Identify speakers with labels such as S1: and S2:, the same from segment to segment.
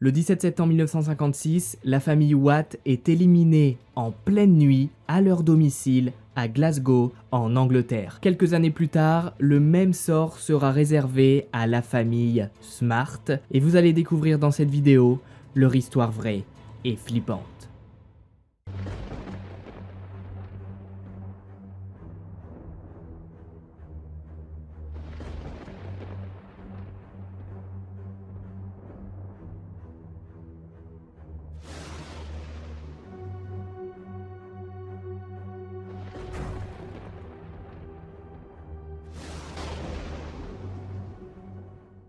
S1: Le 17 septembre 1956, la famille Watt est éliminée en pleine nuit à leur domicile à Glasgow, en Angleterre. Quelques années plus tard, le même sort sera réservé à la famille Smart et vous allez découvrir dans cette vidéo leur histoire vraie et flippante.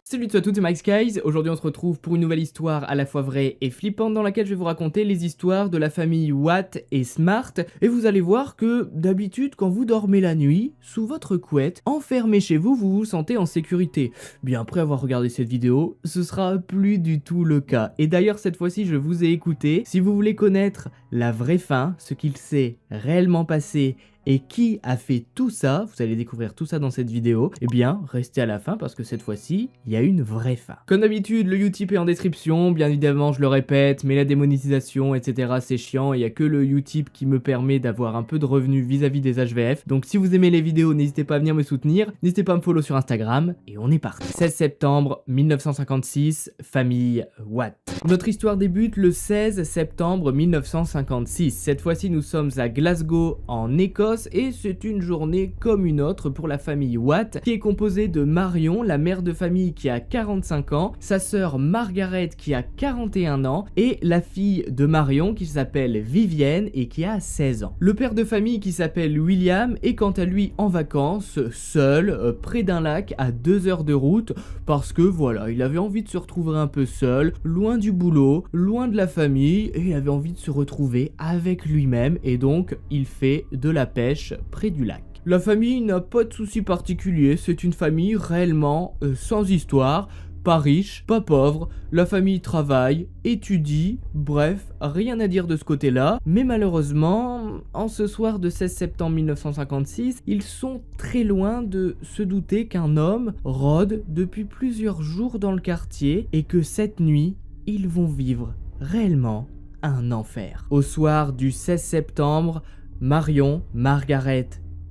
S1: Salut à toutes, c'est Mike Skies. Aujourd'hui on se retrouve pour une nouvelle histoire à la fois vraie et flippante dans laquelle je vais vous raconter les histoires de la famille Watt et Smart. Et vous allez voir que d'habitude quand vous dormez la nuit, sous votre couette, enfermé chez vous, vous vous sentez en sécurité. Bien après avoir regardé cette vidéo, ce sera plus du tout le cas. Et d'ailleurs cette fois-ci je vous ai écouté. Si vous voulez connaître la vraie fin, ce qu'il s'est réellement passé et qui a fait tout ça, vous allez découvrir tout ça dans cette vidéo, eh bien restez à la fin parce que cette fois-ci, il y a une vraie fin. Comme d'habitude, le Utip est en description, bien évidemment je le répète, mais la démonétisation, etc. c'est chiant, il n'y a que le Utip qui me permet d'avoir un peu de revenus vis-à-vis des HVF, donc si vous aimez les vidéos, n'hésitez pas à venir me soutenir, n'hésitez pas à me follow sur Instagram, et on est parti. 16 septembre 1956, famille Watt. Notre histoire débute le 16 septembre 1956, cette fois-ci nous sommes à Glasgow en Écosse, et c'est une journée comme une autre pour la famille Watt qui est composée de Marion, la mère de famille qui a 45 ans, sa sœur Margaret qui a 41 ans et la fille de Marion qui s'appelle Vivienne et qui a 16 ans. Le père de famille qui s'appelle William est quant à lui en vacances, seul, près d'un lac à 2 heures de route parce que voilà, il avait envie de se retrouver un peu seul, loin du boulot, loin de la famille et il avait envie de se retrouver avec lui-même et donc il fait de la pêche près du lac. La famille n'a pas de soucis particuliers, c'est une famille réellement sans histoire, pas riche, pas pauvre, la famille travaille, étudie, bref, rien à dire de ce côté-là, mais malheureusement, en ce soir de 16 septembre 1956, ils sont très loin de se douter qu'un homme rôde depuis plusieurs jours dans le quartier et que cette nuit, ils vont vivre réellement un enfer. Au soir du 16 septembre, Marion, Margaret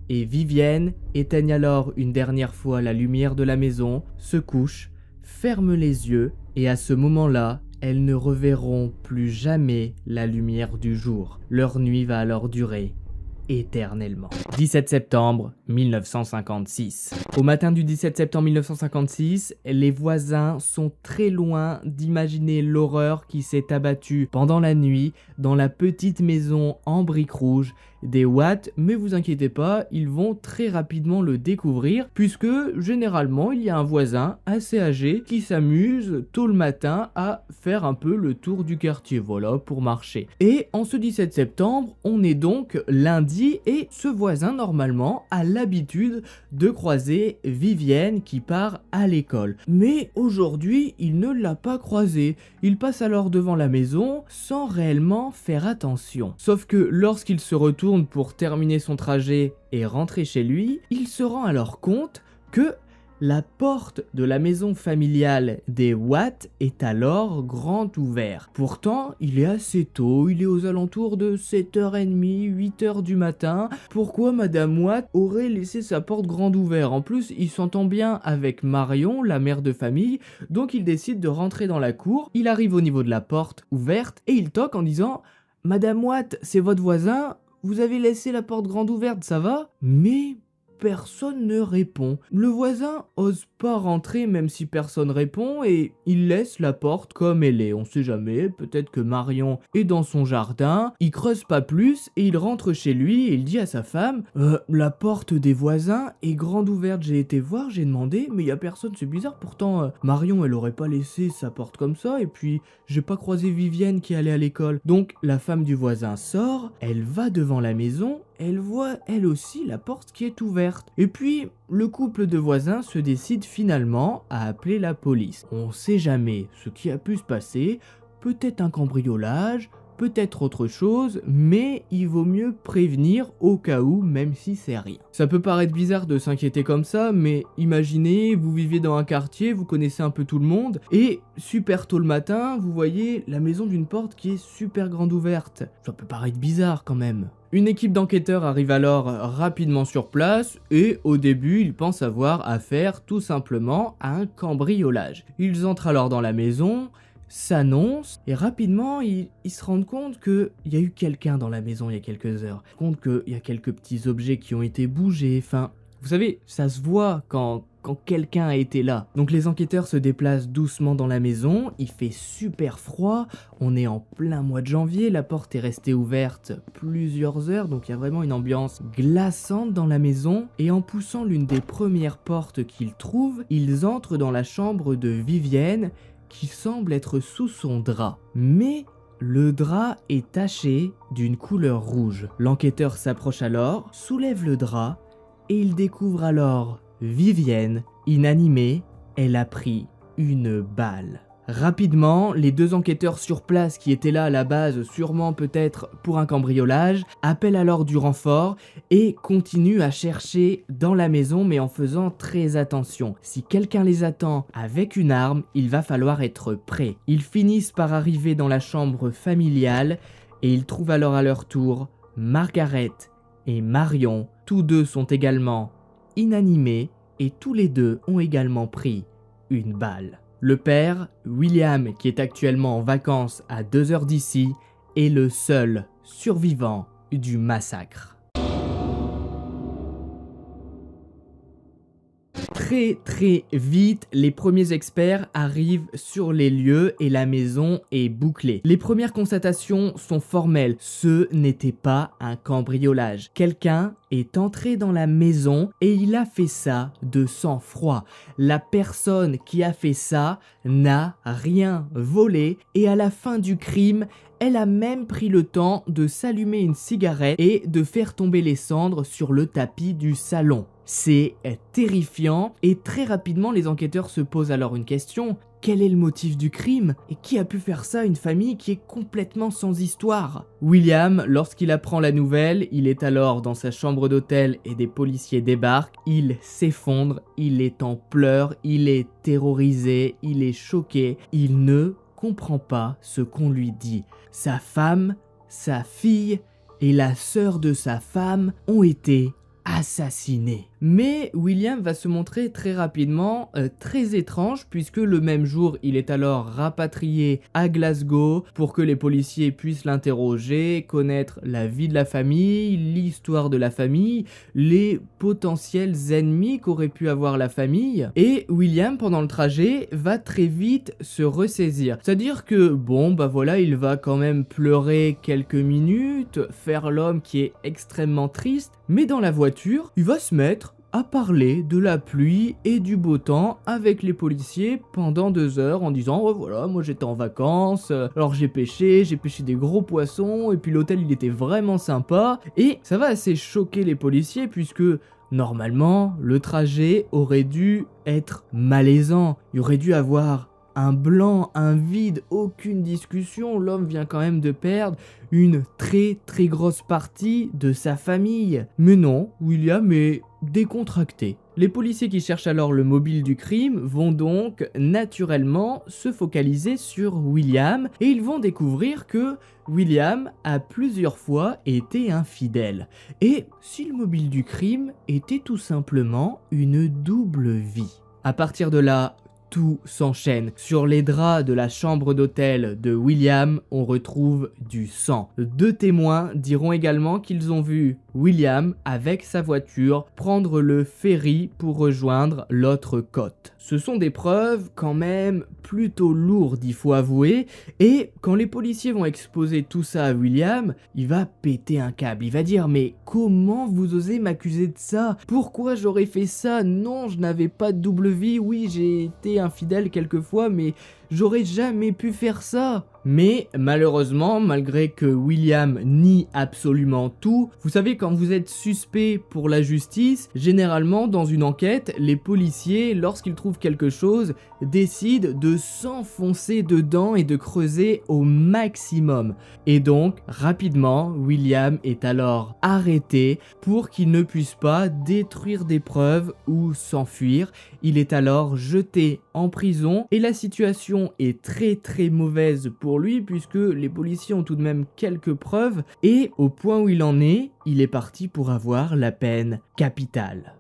S1: et Vivienne éteignent alors une dernière fois la lumière de la maison, se couchent, ferment les yeux et à ce moment-là, elles ne reverront plus jamais la lumière du jour. Leur nuit va alors durer éternellement. 17 septembre 1956. Au matin du 17 septembre 1956, les voisins sont très loin d'imaginer l'horreur qui s'est abattue pendant la nuit dans la petite maison en briques rouges des Watt, mais vous inquiétez pas, ils vont très rapidement le découvrir puisque généralement il y a un voisin assez âgé qui s'amuse tôt le matin à faire un peu le tour du quartier, voilà, pour marcher. Et en ce 17 septembre, on est donc lundi et ce voisin normalement a l'habitude de croiser Vivienne qui part à l'école. Mais aujourd'hui, il ne l'a pas croisée. Il passe alors devant la maison sans réellement faire attention. Sauf que lorsqu'il se retourne pour terminer son trajet et rentrer chez lui, il se rend alors compte que la porte de la maison familiale des Watt est alors grand ouverte. Pourtant, il est assez tôt, il est aux alentours de 7h30, 8h du matin. Pourquoi Madame Watt aurait laissé sa porte grande ouverte? En plus, il s'entend bien avec Marion, la mère de famille, donc il décide de rentrer dans la cour. Il arrive au niveau de la porte ouverte et il toque en disant « Madame Watt, c'est votre voisin ? Vous avez laissé la porte grande ouverte, ça va ?» Mais personne ne répond. Le voisin ose pas rentrer même si personne répond et il laisse la porte comme elle est. On sait jamais, peut-être que Marion est dans son jardin, il creuse pas plus et il rentre chez lui et il dit à sa femme la porte des voisins est grande ouverte, j'ai été voir, j'ai demandé, mais y a personne, c'est bizarre, pourtant Marion elle aurait pas laissé sa porte comme ça et puis j'ai pas croisé Vivienne qui allait à l'école. Donc la femme du voisin sort, elle va devant la maison, elle voit elle aussi la porte qui est ouverte. Et puis le couple de voisins se décide finalement à appeler la police. On sait jamais ce qui a pu se passer, peut-être un cambriolage, peut-être autre chose, mais il vaut mieux prévenir au cas où, même si c'est rien. Ça peut paraître bizarre de s'inquiéter comme ça, mais imaginez, vous vivez dans un quartier, vous connaissez un peu tout le monde, et super tôt le matin, vous voyez la maison d'une porte qui est super grande ouverte. Ça peut paraître bizarre quand même. Une équipe d'enquêteurs arrive alors rapidement sur place et au début ils pensent avoir affaire tout simplement à un cambriolage. Ils entrent alors dans la maison, s'annoncent et rapidement ils se rendent compte qu'il y a eu quelqu'un dans la maison il y a quelques heures. Compte qu'il y a quelques petits objets qui ont été bougés, enfin vous savez ça se voit quand quelqu'un a été là. Donc les enquêteurs se déplacent doucement dans la maison, il fait super froid, on est en plein mois de janvier, la porte est restée ouverte plusieurs heures, donc il y a vraiment une ambiance glaçante dans la maison, et en poussant l'une des premières portes qu'ils trouvent, ils entrent dans la chambre de Vivienne, qui semble être sous son drap. Mais le drap est taché d'une couleur rouge. L'enquêteur s'approche alors, soulève le drap, et il découvre alors Vivienne, inanimée, elle a pris une balle. Rapidement, les deux enquêteurs sur place qui étaient là à la base, sûrement peut-être pour un cambriolage, appellent alors du renfort et continuent à chercher dans la maison mais en faisant très attention. Si quelqu'un les attend avec une arme, il va falloir être prêt. Ils finissent par arriver dans la chambre familiale et ils trouvent alors à leur tour Margaret et Marion. Tous deux sont également inanimés et tous les deux ont également pris une balle. Le père, William, qui est actuellement en vacances à 2 heures d'ici, est le seul survivant du massacre. Très vite, les premiers experts arrivent sur les lieux et la maison est bouclée. Les premières constatations sont formelles, ce n'était pas un cambriolage. Quelqu'un est entré dans la maison et il a fait ça de sang-froid. La personne qui a fait ça n'a rien volé et à la fin du crime, elle a même pris le temps de s'allumer une cigarette et de faire tomber les cendres sur le tapis du salon. C'est terrifiant et très rapidement les enquêteurs se posent alors une question. Quel est le motif du crime? Et qui a pu faire ça à une famille qui est complètement sans histoire? William, lorsqu'il apprend la nouvelle, il est alors dans sa chambre d'hôtel et des policiers débarquent. Il s'effondre, il est en pleurs, il est terrorisé, il est choqué. Il ne comprend pas ce qu'on lui dit. Sa femme, sa fille et la sœur de sa femme ont été assassiné. Mais William va se montrer très rapidement très étrange puisque le même jour il est alors rapatrié à Glasgow pour que les policiers puissent l'interroger, connaître la vie de la famille, l'histoire de la famille, les potentiels ennemis qu'aurait pu avoir la famille. Et William pendant le trajet va très vite se ressaisir. C'est-à-dire que bon bah voilà il va quand même pleurer quelques minutes, faire l'homme qui est extrêmement triste, mais dans la voiture il va se mettre à parler de la pluie et du beau temps avec les policiers pendant 2 heures en disant oh voilà moi j'étais en vacances, alors j'ai pêché des gros poissons et puis l'hôtel il était vraiment sympa. Et ça va assez choquer les policiers puisque normalement le trajet aurait dû être malaisant, il aurait dû avoir un blanc, un vide, aucune discussion. L'homme vient quand même de perdre une très grosse partie de sa famille. Mais non, William est décontracté. Les policiers qui cherchent alors le mobile du crime vont donc naturellement se focaliser sur William et ils vont découvrir que William a plusieurs fois été infidèle. Et si le mobile du crime était tout simplement une double vie. À partir de là, tout s'enchaîne. Sur les draps de la chambre d'hôtel de William, on retrouve du sang. 2 témoins diront également qu'ils ont vu William, avec sa voiture, prendre le ferry pour rejoindre l'autre côte. Ce sont des preuves quand même plutôt lourdes, il faut avouer, et quand les policiers vont exposer tout ça à William, il va péter un câble, il va dire « Mais comment vous osez m'accuser de ça? Pourquoi j'aurais fait ça? Non, je n'avais pas de double vie, oui j'ai été infidèle quelquefois, mais j'aurais jamais pu faire ça. Mais malheureusement, malgré que William nie absolument tout, vous savez, quand vous êtes suspect pour la justice, généralement dans une enquête, les policiers, lorsqu'ils trouvent quelque chose, décident de s'enfoncer dedans et de creuser au maximum. Et donc, rapidement, William est alors arrêté pour qu'il ne puisse pas détruire des preuves ou s'enfuir. Il est alors jeté en prison et la situation est très mauvaise pour lui puisque les policiers ont tout de même quelques preuves et au point où il en est, il est parti pour avoir la peine capitale.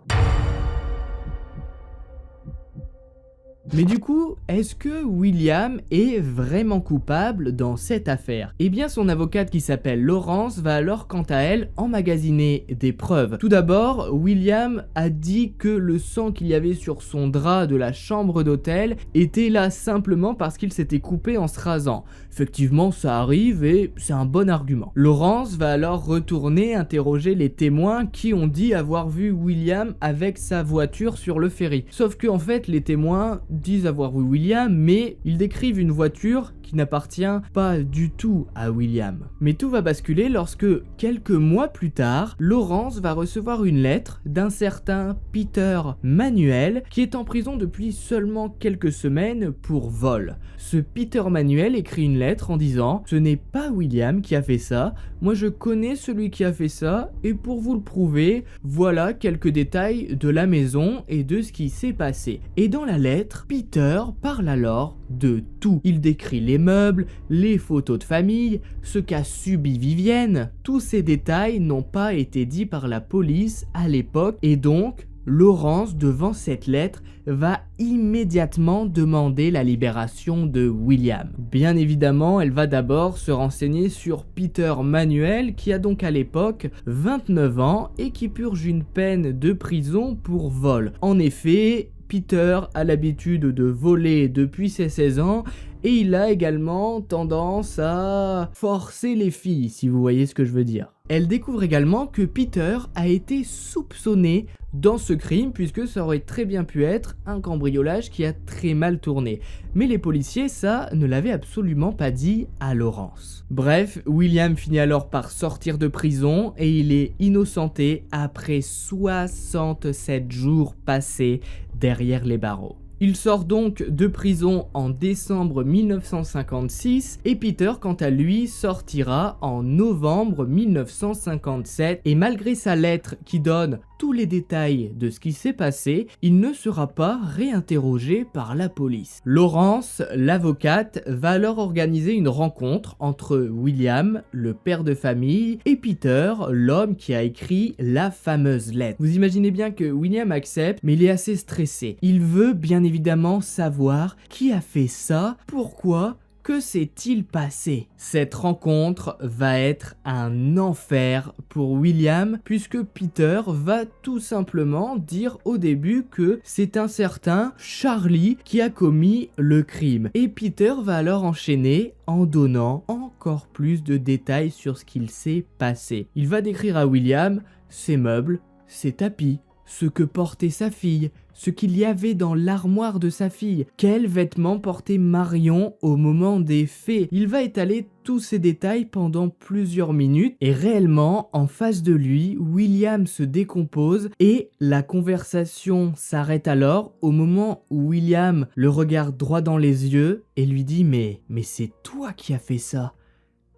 S1: Mais du coup, est-ce que William est vraiment coupable dans cette affaire? Eh bien, son avocate qui s'appelle Laurence va alors quant à elle emmagasiner des preuves. Tout d'abord, William a dit que le sang qu'il y avait sur son drap de la chambre d'hôtel était là simplement parce qu'il s'était coupé en se rasant. Effectivement, ça arrive et c'est un bon argument. Laurence va alors retourner interroger les témoins qui ont dit avoir vu William avec sa voiture sur le ferry. Sauf que en fait, les témoins disent avoir vu William, mais ils décrivent une voiture qui n'appartient pas du tout à William. Mais tout va basculer lorsque, quelques mois plus tard, Laurence va recevoir une lettre d'un certain Peter Manuel qui est en prison depuis seulement quelques semaines pour vol. Ce Peter Manuel écrit une lettre en disant « Ce n'est pas William qui a fait ça, moi je connais celui qui a fait ça et pour vous le prouver, voilà quelques détails de la maison et de ce qui s'est passé. » Et dans la lettre, Peter parle alors de tout. Il décrit les meubles, les photos de famille, ce qu'a subi Vivienne. Tous ces détails n'ont pas été dits par la police à l'époque et donc Laurence, devant cette lettre, va immédiatement demander la libération de William. Bien évidemment, elle va d'abord se renseigner sur Peter Manuel, qui a donc à l'époque 29 ans et qui purge une peine de prison pour vol. En effet, Peter a l'habitude de voler depuis ses 16 ans et il a également tendance à forcer les filles, si vous voyez ce que je veux dire. Elle découvre également que Peter a été soupçonné dans ce crime puisque ça aurait très bien pu être un cambriolage qui a très mal tourné. Mais les policiers, ça, ne l'avaient absolument pas dit à Laurence. Bref, William finit alors par sortir de prison et il est innocenté après 67 jours passés derrière les barreaux. Il sort donc de prison en décembre 1956 et Peter, quant à lui, sortira en novembre 1957 et malgré sa lettre qui donne tous les détails de ce qui s'est passé, il ne sera pas réinterrogé par la police. Laurence, l'avocate, va alors organiser une rencontre entre William, le père de famille, et Peter, l'homme qui a écrit la fameuse lettre. Vous imaginez bien que William accepte, mais il est assez stressé. Il veut bien évidemment savoir qui a fait ça, pourquoi. Que s'est-il passé? Cette rencontre va être un enfer pour William puisque Peter va tout simplement dire au début que c'est un certain Charlie qui a commis le crime. Et Peter va alors enchaîner en donnant encore plus de détails sur ce qu'il s'est passé. Il va décrire à William ses meubles, ses tapis, ce que portait sa fille, ce qu'il y avait dans l'armoire de sa fille, quels vêtements portait Marion au moment des faits. Il va étaler tous ces détails pendant plusieurs minutes et réellement, en face de lui, William se décompose et la conversation s'arrête alors au moment où William le regarde droit dans les yeux et lui dit « Mais c'est toi qui as fait ça.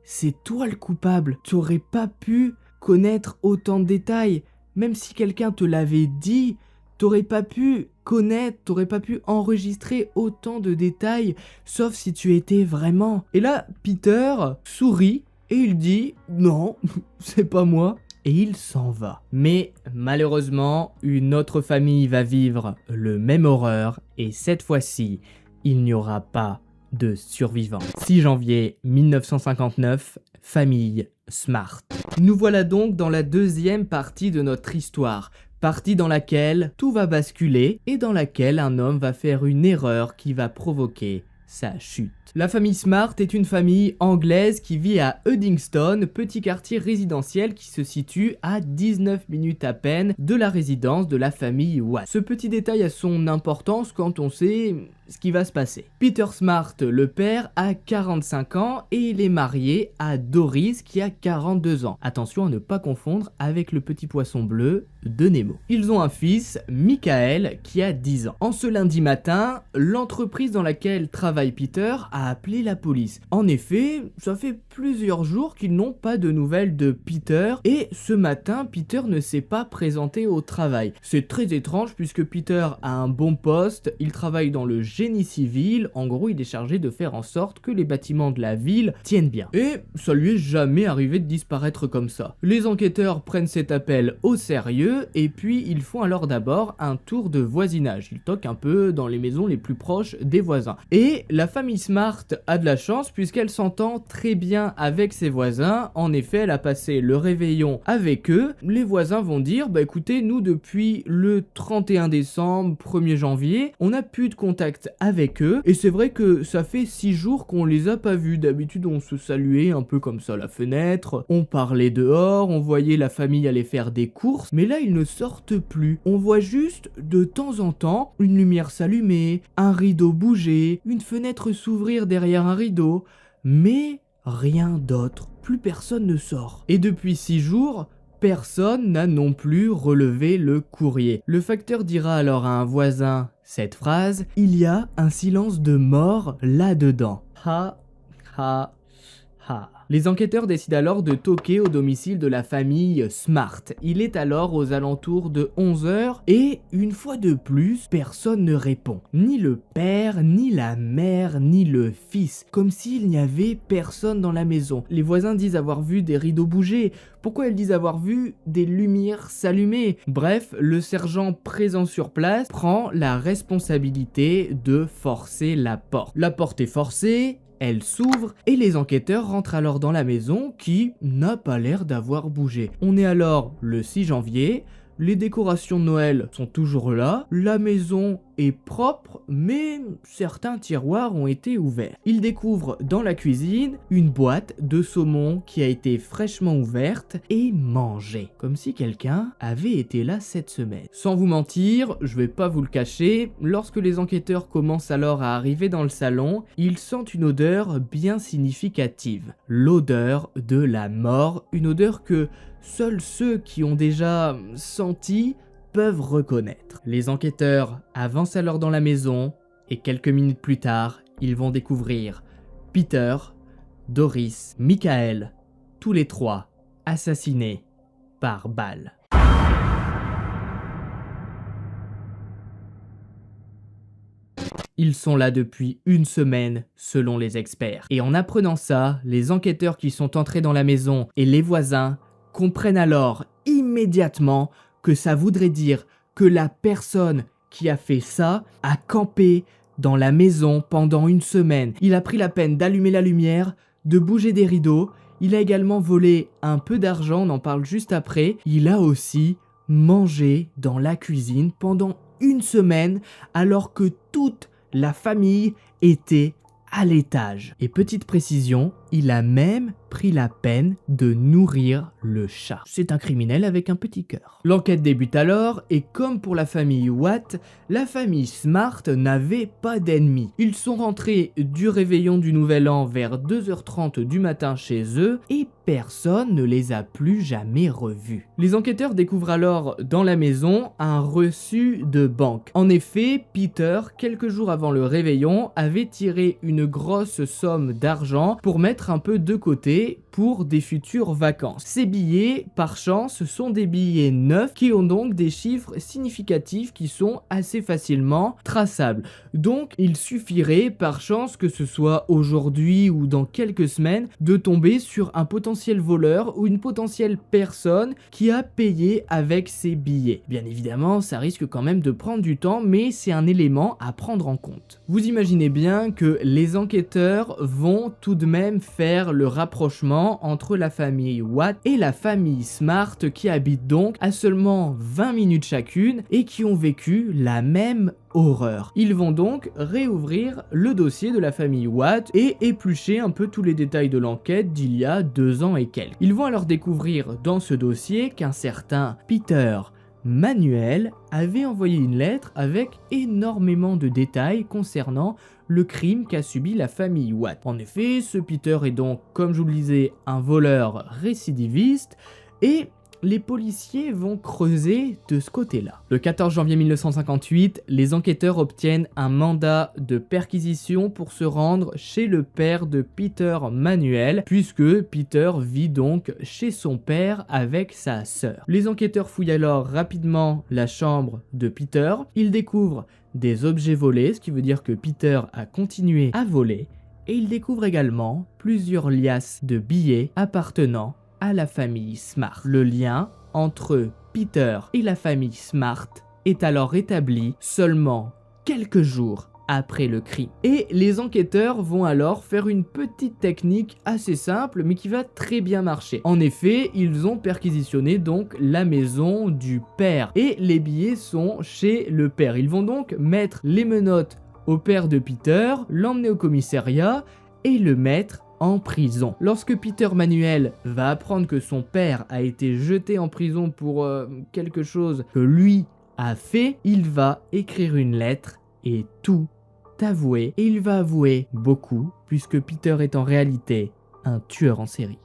S1: C'est toi le coupable. Tu aurais pas pu connaître autant de détails. Même si quelqu'un te l'avait dit, t'aurais pas pu connaître, t'aurais pas pu enregistrer autant de détails, sauf si tu étais vraiment... » Et là, Peter sourit et il dit « Non, c'est pas moi ». Et il s'en va. Mais malheureusement, une autre famille va vivre le même horreur et cette fois-ci, il n'y aura pas de survivants. 6 janvier 1959, famille Smart. Nous voilà donc dans la deuxième partie de notre histoire. Partie dans laquelle tout va basculer et dans laquelle un homme va faire une erreur qui va provoquer sa chute. La famille Smart est une famille anglaise qui vit à Uddingston, petit quartier résidentiel qui se situe à 19 minutes à peine de la résidence de la famille Watt. Ce petit détail a son importance quand on sait ce qui va se passer. Peter Smart, le père, a 45 ans et il est marié à Doris qui a 42 ans. Attention à ne pas confondre avec le petit poisson bleu de Nemo. Ils ont un fils, Michael, qui a 10 ans. En ce lundi matin, l'entreprise dans laquelle travaille Peter a appelé la police. En effet, ça fait plusieurs jours qu'ils n'ont pas de nouvelles de Peter et ce matin, Peter ne s'est pas présenté au travail. C'est très étrange puisque Peter a un bon poste, il travaille dans le génie civil, en gros il est chargé de faire en sorte que les bâtiments de la ville tiennent bien. Et ça lui est jamais arrivé de disparaître comme ça. Les enquêteurs prennent cet appel au sérieux et puis ils font alors d'abord un tour de voisinage. Ils toquent un peu dans les maisons les plus proches des voisins. Et la famille Smart a de la chance puisqu'elle s'entend très bien avec ses voisins. En effet, elle a passé le réveillon avec eux. Les voisins vont dire, bah écoutez, nous depuis le 31 décembre, 1er janvier, on n'a plus de contact avec eux. Et c'est vrai que ça fait 6 jours qu'on les a pas vus. D'habitude, on se saluait un peu comme ça à la fenêtre, on parlait dehors, on voyait la famille aller faire des courses. Mais là, ils ne sortent plus. On voit juste de temps en temps une lumière s'allumer, un rideau bouger, une fenêtre s'ouvrir derrière un rideau, mais rien d'autre. Plus personne ne sort. Et depuis 6 jours, personne n'a non plus relevé le courrier. Le facteur dira alors à un voisin cette phrase: il y a un silence de mort là-dedans. Ha, ha, ha. Les enquêteurs décident alors de toquer au domicile de la famille Smart. Il est alors aux alentours de 11h et une fois de plus, personne ne répond. Ni le père, ni la mère, ni le fils. Comme s'il n'y avait personne dans la maison. Les voisins disent avoir vu des rideaux bouger. Pourquoi ils disent avoir vu des lumières s'allumer? Bref, le sergent présent sur place prend la responsabilité de forcer la porte. La porte est forcée. Elle s'ouvre et les enquêteurs rentrent alors dans la maison qui n'a pas l'air d'avoir bougé. On est alors le 6 janvier, les décorations de Noël sont toujours là, la maison est propre, mais certains tiroirs ont été ouverts. Ils découvrent dans la cuisine une boîte de saumon qui a été fraîchement ouverte et mangée, comme si quelqu'un avait été là cette semaine. Sans vous mentir, je vais pas vous le cacher, lorsque les enquêteurs commencent alors à arriver dans le salon, ils sentent une odeur bien significative. L'odeur de la mort, une odeur que seuls ceux qui ont déjà senti peuvent reconnaître. Les enquêteurs avancent alors dans la maison et quelques minutes plus tard, ils vont découvrir Peter, Doris, Michael, tous les trois assassinés par balle. Ils sont là depuis une semaine, selon les experts. Et en apprenant ça, les enquêteurs qui sont entrés dans la maison et les voisins comprennent alors immédiatement que ça voudrait dire que la personne qui a fait ça a campé dans la maison pendant une semaine. Il a pris la peine d'allumer la lumière, de bouger des rideaux, il a également volé un peu d'argent, on en parle juste après. Il a aussi mangé dans la cuisine pendant une semaine alors que toute la famille était à l'étage. Et petite précision, il a même pris la peine de nourrir le chat. C'est un criminel avec un petit cœur. L'enquête débute alors et comme pour la famille Watt, la famille Smart n'avait pas d'ennemis. Ils sont rentrés du réveillon du Nouvel An vers 2h30 du matin chez eux et personne ne les a plus jamais revus. Les enquêteurs découvrent alors dans la maison un reçu de banque. En effet, Peter, quelques jours avant le réveillon, avait tiré une grosse somme d'argent pour mettre un peu de côté pour des futures vacances. Ces billets, par chance, sont des billets neufs qui ont donc des chiffres significatifs qui sont assez facilement traçables. Donc, il suffirait, par chance, que ce soit aujourd'hui ou dans quelques semaines, de tomber sur un potentiel voleur ou une potentielle personne qui a payé avec ces billets. Bien évidemment, ça risque quand même de prendre du temps, mais c'est un élément à prendre en compte. Vous imaginez bien que les enquêteurs vont tout de même faire le rapprochement concernant entre la famille Watt et la famille Smart qui habitent donc à seulement 20 minutes chacune et qui ont vécu la même horreur. Ils vont donc réouvrir le dossier de la famille Watt et éplucher un peu tous les détails de l'enquête d'il y a 2 ans et quelques. Ils vont alors découvrir dans ce dossier qu'un certain Peter Manuel avait envoyé une lettre avec énormément de détails concernant le crime qu'a subi la famille Watt. En effet, ce Peter est donc, comme je vous le disais, un voleur récidiviste et les policiers vont creuser de ce côté-là. Le 14 janvier 1958, les enquêteurs obtiennent un mandat de perquisition pour se rendre chez le père de Peter Manuel, puisque Peter vit donc chez son père avec sa sœur. Les enquêteurs fouillent alors rapidement la chambre de Peter. Ils découvrent des objets volés, ce qui veut dire que Peter a continué à voler, et ils découvrent également plusieurs liasses de billets appartenant à la famille Smart. Le lien entre Peter et la famille Smart est alors établi seulement quelques jours après le crime. Et les enquêteurs vont alors faire une petite technique assez simple mais qui va très bien marcher. En effet, ils ont perquisitionné donc la maison du père et les billets sont chez le père. Ils vont donc mettre les menottes au père de Peter, l'emmener au commissariat et le mettre en prison. Lorsque Peter Manuel va apprendre que son père a été jeté en prison pour quelque chose que lui a fait, il va écrire une lettre et tout avouer. Et il va avouer beaucoup puisque Peter est en réalité un tueur en série.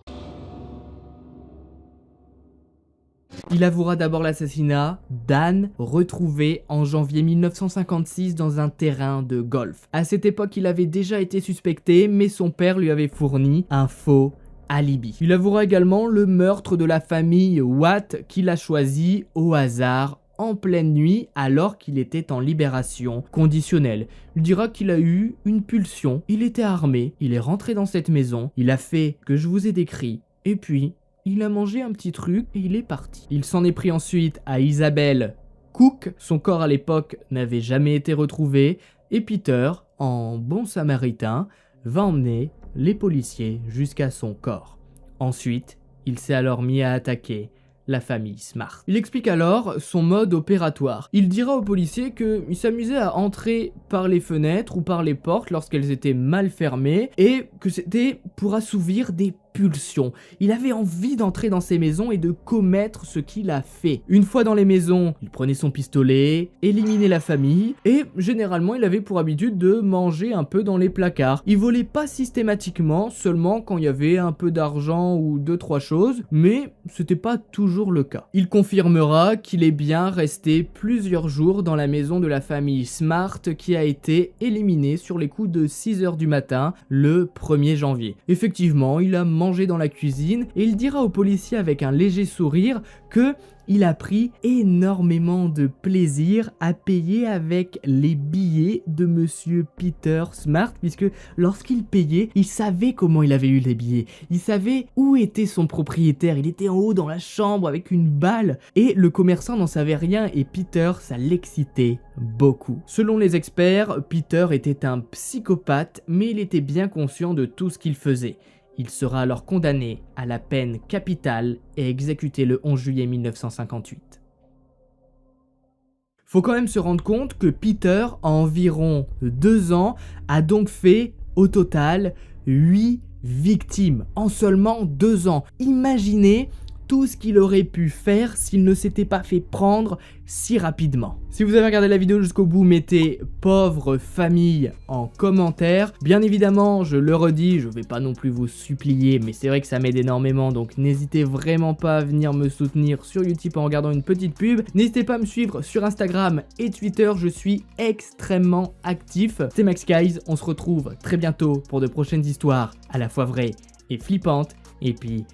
S1: Il avouera d'abord l'assassinat d'Anne, retrouvé en janvier 1956 dans un terrain de golf. À cette époque, il avait déjà été suspecté, mais son père lui avait fourni un faux alibi. Il avouera également le meurtre de la famille Watt qu'il a choisi au hasard en pleine nuit alors qu'il était en libération conditionnelle. Il dira qu'il a eu une pulsion, il était armé, il est rentré dans cette maison, il a fait ce que je vous ai décrit, et puis il a mangé un petit truc et il est parti. Il s'en est pris ensuite à Isabelle Cook, son corps à l'époque n'avait jamais été retrouvé, et Peter, en bon samaritain, va emmener les policiers jusqu'à son corps. Ensuite, il s'est alors mis à attaquer la famille Smart. Il explique alors son mode opératoire. Il dira aux policiers qu'il s'amusait à entrer par les fenêtres ou par les portes lorsqu'elles étaient mal fermées et que c'était pour assouvir des pulsions. Il avait envie d'entrer dans ces maisons et de commettre ce qu'il a fait. Une fois dans les maisons, il prenait son pistolet, éliminait la famille et généralement il avait pour habitude de manger un peu dans les placards. Il volait pas systématiquement, seulement quand il y avait un peu d'argent ou 2-3 choses, mais c'était pas toujours le cas. Il confirmera qu'il est bien resté plusieurs jours dans la maison de la famille Smart qui a été éliminée sur les coups de 6h du matin le 1er janvier. Effectivement, il a mangé dans la cuisine et il dira aux policiers avec un léger sourire que il a pris énormément de plaisir à payer avec les billets de monsieur Peter Smart, puisque lorsqu'il payait, il savait comment il avait eu les billets, il savait où était son propriétaire, il était en haut dans la chambre avec une balle, et le commerçant n'en savait rien et Peter, ça l'excitait beaucoup. Selon les experts, Peter était un psychopathe, mais il était bien conscient de tout ce qu'il faisait. Il sera alors condamné à la peine capitale et exécuté le 11 juillet 1958. Faut quand même se rendre compte que Peter, en environ 2 ans, a donc fait au total 8 victimes en seulement 2 ans. Imaginez tout ce qu'il aurait pu faire s'il ne s'était pas fait prendre si rapidement. Si vous avez regardé la vidéo jusqu'au bout, mettez pauvre famille en commentaire. Bien évidemment, je le redis, je vais pas non plus vous supplier, mais c'est vrai que ça m'aide énormément, donc n'hésitez vraiment pas à venir me soutenir sur YouTube en regardant une petite pub. N'hésitez pas à me suivre sur Instagram et Twitter, je suis extrêmement actif. C'est Max Guys, on se retrouve très bientôt pour de prochaines histoires à la fois vraies et flippantes. Et puis,